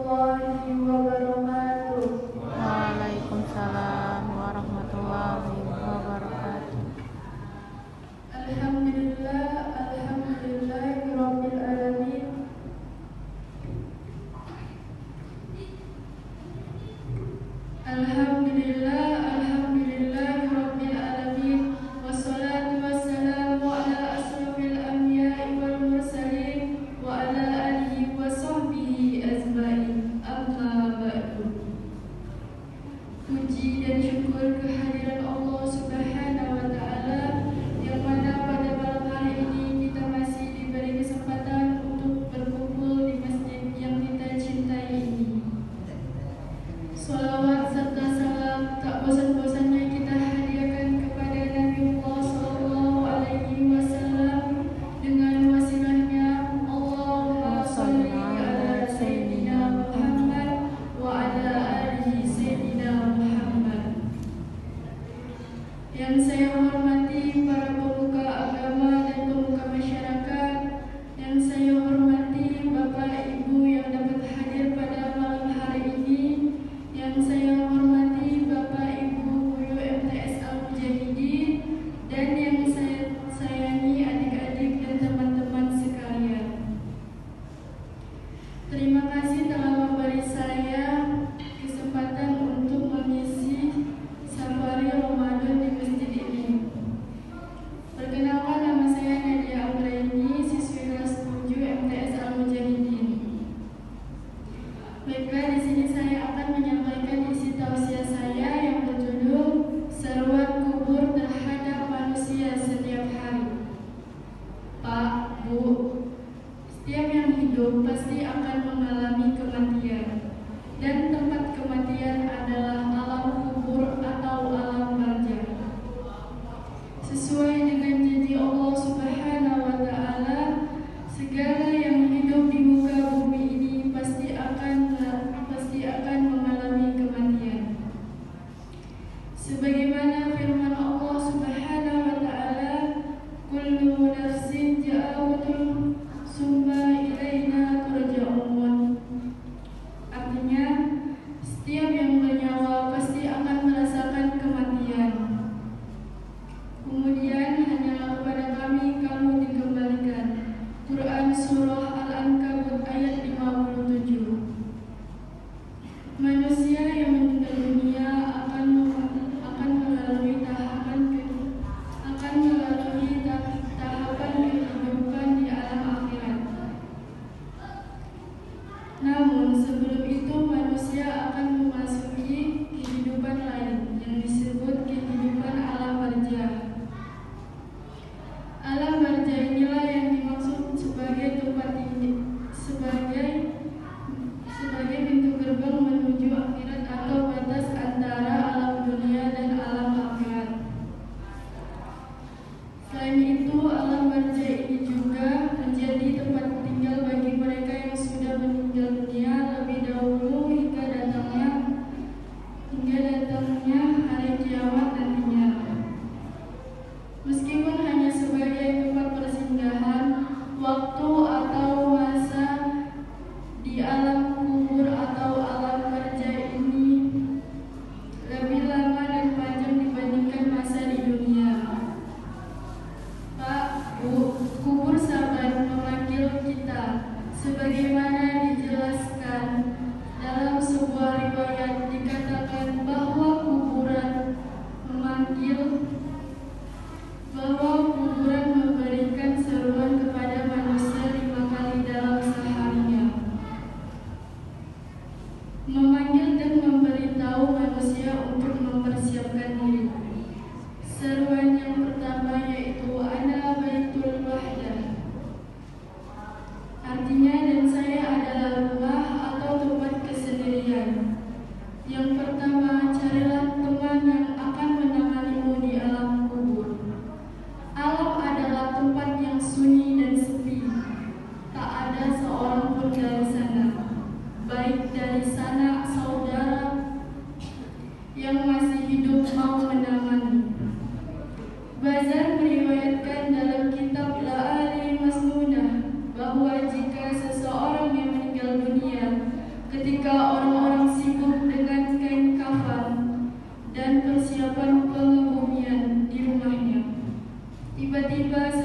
warahmatullahi wabarakatuh. Waalaikumsalam warahmatullahi wabarakatuh. Alhamdulillah, alhamdulillahirabbil alamin. Alhamdulillah, alhamdulillahirabbil alamin. Wassalatu wassalamu ala asrofil anbiya'i wal mursalin wa ala alihi wa sahbihi ajmain. Amma ba'du. Puji dan syukur kehadiran Allah Subhanahu wa taala yang mana pada malam hari ini kita masih diberi kesempatan untuk berkumpul di masjid yang kita cintai ini. Salawat serta salam tak bosan-bosannya kita hadiahkan kepada Nabiullah sallallahu alaihi wasallam dengan wasilahnya Allahumma shalli ala sayyidina Muhammad wa ala alihi sayyidina Muhammad. Yang saya hormati para pemuka agama dan pemuka masyarakat, yang saya hormati Bapak Ibu yang dapat hadir pada malam hari ini, yang saya hormati Bapak Ibu Guru MTS Al-Mujahidin, dan yang saya sayangi adik-adik dan teman-teman sekalian. Terima kasih telah memberi saya kesempatan untuk mengisi safari Ramadan di masjid ini. Perkenalkan, nama saya Nadia Anggraini, siswi kelas 7 MTS Al-Mujahidin. Baiklah, di sini saya akan menyampaikan isi tausiah saya yang berjudul Seruan Kubur Terhadap Manusia Setiap Hari. Pak, Bu, setiap yang hidup pasti akan mengalami kematian, dan tempat kematian adalah alam kubur atau alam barzakh. Sesuai dengan janji Allah Subhanahu wa taala, segala yang hidup di muka bumi ini pasti akan mengalami kematian. Sebagaimana firman Allah Subhanahu wa taala, kullu nafsin ja'atun summa ilaina turja'un. Artinya, setiap yang bernyawa pasti akan merasakan kematian. Kemudian hanyalah kepada kami kamu dikembalikan. Quran Surah Al-Ankabut ayat 57. Manusia yang meninggal dunia akan melalui tahapan kehidupan di alam akhirat,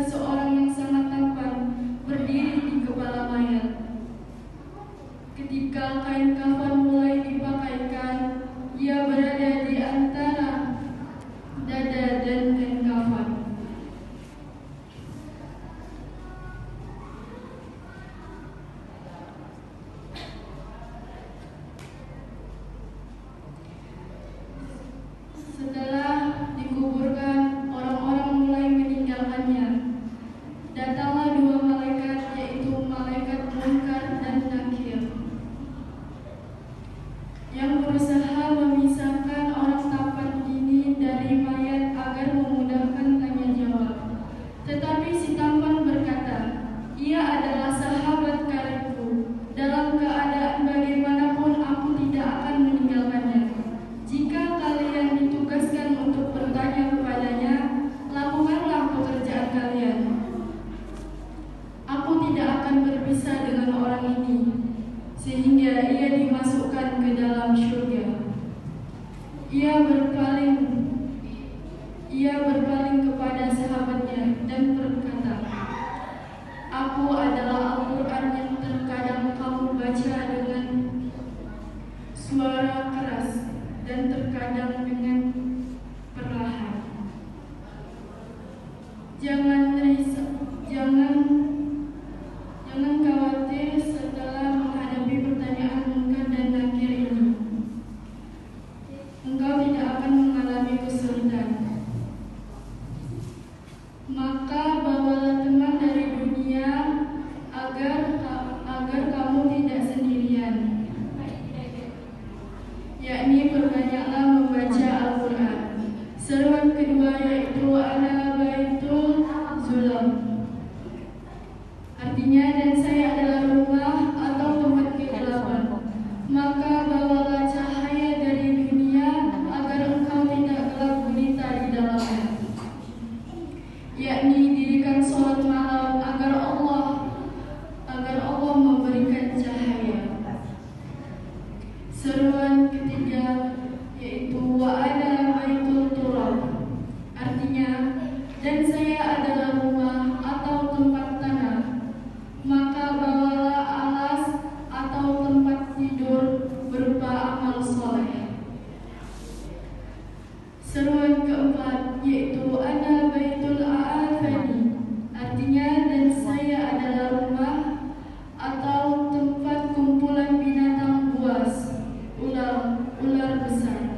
seseorang yang sangat tampan berdiri di kepala mayat. Ketika kain kafan mulai dipakaikan, ia berada di antara dada dan kain kafan. Setelah dikuburkan, orang-orang mulai meninggalkannya. Datanglah dua malaikat, yaitu malaikat Munkar dan Nakir, yang berusaha memisahkan orang tampan ini dari mayat agar memudahkan tanya jawab. Tetapi si tampan berkata, "Ia adalah sahabat karibku. Dalam keadaan bagaimanapun aku tidak akan meninggalkannya. Jika kalian ditugaskan untuk bertanya kepadanya, lakukanlah pekerjaan kalian. Aku tidak akan berpisah dengan orang ini sehingga ia dimasukkan ke dalam surga." Ia berpaling kepada sahabatnya dan berkata, "Aku adalah Al-Quran yang terkadang kamu baca dengan suara keras dan terkadang dengan perlahan. Jangan khawatir setelah menghadapi pertanyaan Munkar dan Nakir ini. Engkau tidak akan mengalami kesulitan. Maka bawalah teman dari dunia agar kamu tidak sendirian. Yakni perbanyaklah membaca Al-Quran." Seruan kedua yaitu Ana Baitul Zulam. Artinya, dan saya adalah rumah atau tempat kegelapan. Maka bawalah cahaya dari dunia agar engkau tidak gelap gulita di dalamnya. Yakni dirikan sholat malam agar Allah memberikan cahaya. Seruan ketiga yaitu Wa ana baitul turab. Artinya, dan saya adalah rumah atau tempat tanah. Maka bawalah alas atau tempat tidur berupa amal soleh. Seruan keempat yaitu Ana baitul a'afani. Artinya, dan saya adalah rumah atau tempat kumpulan binatang buas, ular besar.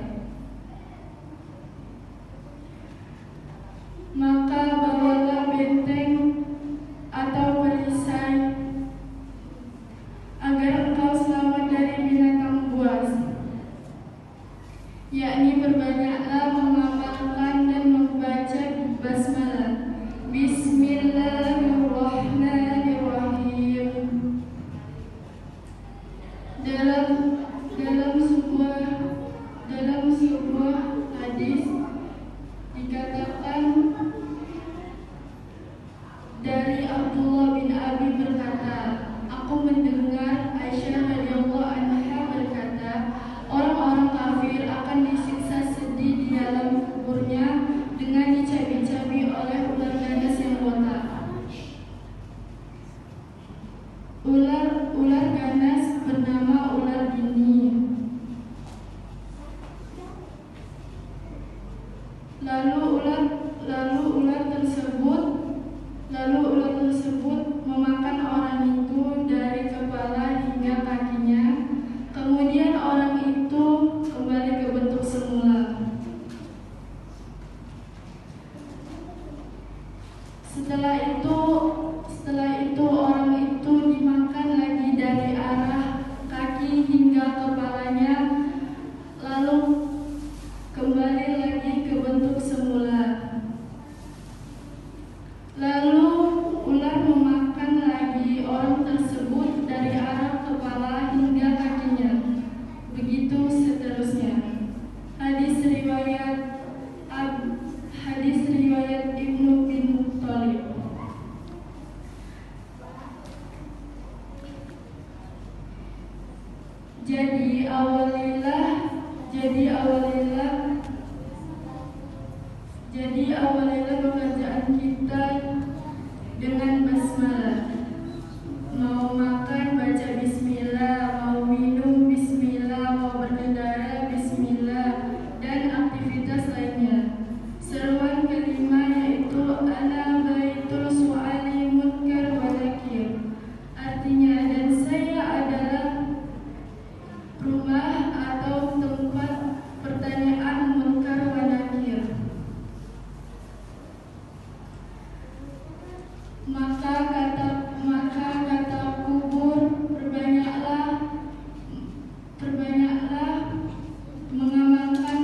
Maka bawalah benteng atau perisai agar engkau selamat dari binatang buas. Yakni berbanyaklah mengamalkan dan membaca basmalah. Bismillahirrahmanirrahim. Dalam sebuah hadis dikatakan dari Abdullah bin Abi berkata, "Aku mendengar Aisyah radhiyallahu anha berkata, orang-orang kafir akan disiksa sedih di dalam kuburnya dengan dicabi-cabi oleh ular ganas yang botak. Ular ganas bernama ular dini. Lalu ular tersebut memakan orang itu dari kepala hingga kakinya. Kemudian orang itu kembali ke bentuk semula. Setelah itu orang itu dimakan lagi dari arah kaki hingga kepalanya, lalu kembali lagi ke bentuk semula. Lalu ular memakan lagi orang tersebut dari arah kepala hingga kakinya. Begitu seterusnya. Hadis riwayat Ibnu bin Thalib. Jadi awalilah pekerjaan kita Maka kata kubur, perbanyaklah mengamalkan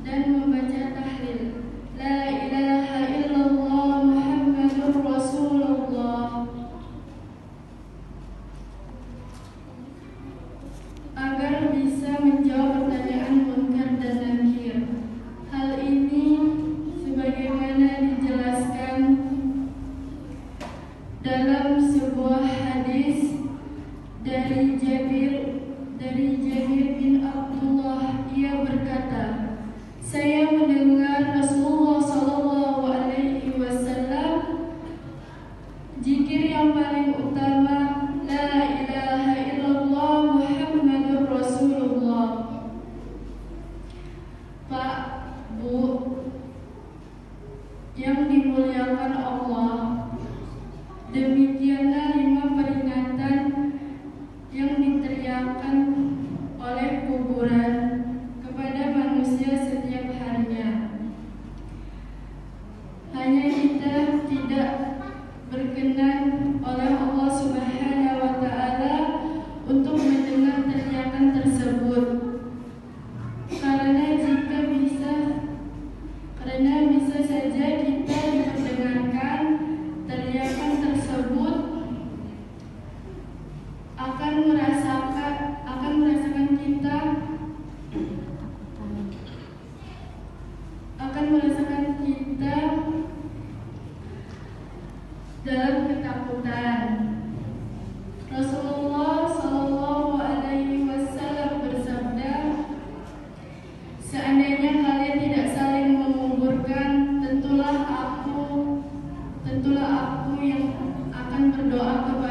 dan membaca tahlil la ilaha illallah Muhammadur Rasulullah, agar bisa menjawab pertanyaan munkar dan nakir. Hal ini sebagaimana dijelaskan dalam sebuah hadis dari Jabir bin Abdullah. Ia berkata, saya mendengar Rasulullah Shallallahu Alaihi Wasallam zikir yang paling utama la ilaha illallah Muhammadur Rasulullah. Pak, Bu, yang dimuliakan Allah, demikianlah 5 peringatan yang diteriakkan oleh kuburan kepada manusia setiap harinya. Hanya kita tidak berkenan oleh Allah Subhanahu wa Ta'ala untuk mendengar teriakan tersebut, karena bisa saja kita diperdengarkan teriakan tersebut akan merasakan kita dalam ketakutan. Rasulullah Shallallahu Alaihi Wasallam bersabda, seandainya kalian tidak saling menguburkan, tentulah aku yang akan berdoa kepada